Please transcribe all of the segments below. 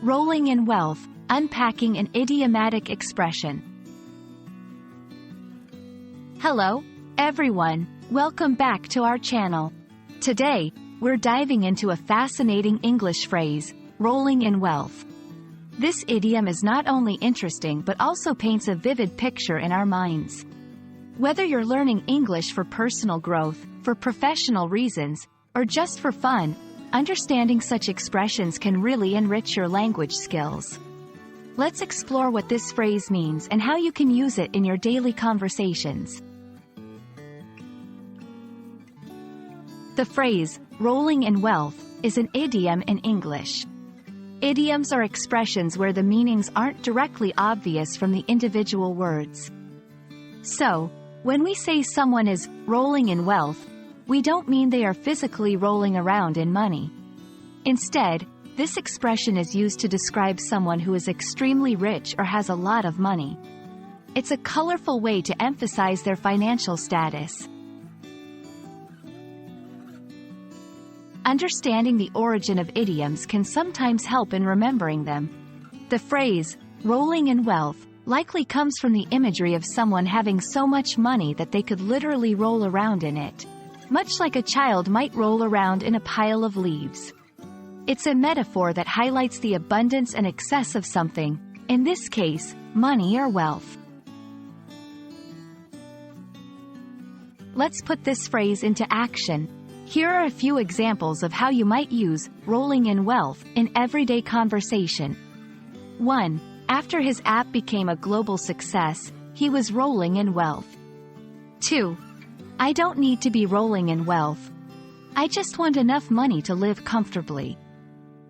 Rolling in wealth, unpacking an idiomatic expression. Hello, everyone. Welcome back to our channel. Today, we're diving into a fascinating English phrase, rolling in wealth. This idiom is not only interesting but also paints a vivid picture in our minds. Whether you're learning English for personal growth, for professional reasons, or just for fun, understanding such expressions can really enrich your language skills. Let's explore what this phrase means and how you can use it in your daily conversations. The phrase, rolling in wealth, is an idiom in English. Idioms are expressions where the meanings aren't directly obvious from the individual words. So, when we say someone is rolling in wealth, we don't mean they are physically rolling around in money. Instead, this expression is used to describe someone who is extremely rich or has a lot of money. It's a colorful way to emphasize their financial status. Understanding the origin of idioms can sometimes help in remembering them. The phrase, rolling in wealth, likely comes from the imagery of someone having so much money that they could literally roll around in it, much like a child might roll around in a pile of leaves. It's a metaphor that highlights the abundance and excess of something, in this case, money or wealth. Let's put this phrase into action. Here are a few examples of how you might use rolling in wealth in everyday conversation. 1. After his app became a global success, he was rolling in wealth. 2. I don't need to be rolling in wealth. I just want enough money to live comfortably.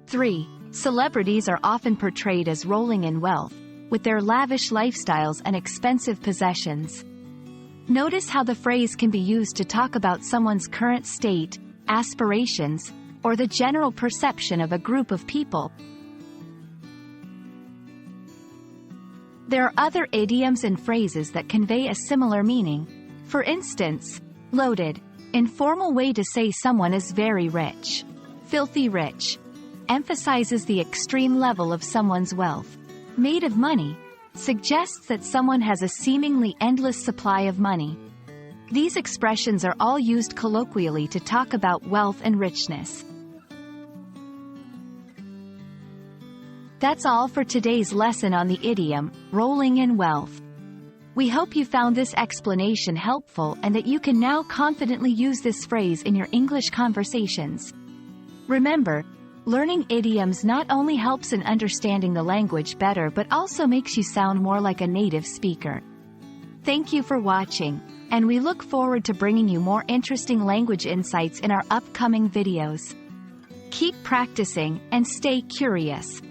3. Celebrities are often portrayed as rolling in wealth, with their lavish lifestyles and expensive possessions. Notice how the phrase can be used to talk about someone's current state, aspirations, or the general perception of a group of people. There are other idioms and phrases that convey a similar meaning. For instance, loaded, informal way to say someone is very rich. Filthy rich emphasizes the extreme level of someone's wealth. Made of money suggests that someone has a seemingly endless supply of money. These expressions are all used colloquially to talk about wealth and richness. That's all for today's lesson on the idiom, rolling in wealth. We hope you found this explanation helpful and that you can now confidently use this phrase in your English conversations. Remember, learning idioms not only helps in understanding the language better but also makes you sound more like a native speaker. Thank you for watching, and we look forward to bringing you more interesting language insights in our upcoming videos. Keep practicing and stay curious.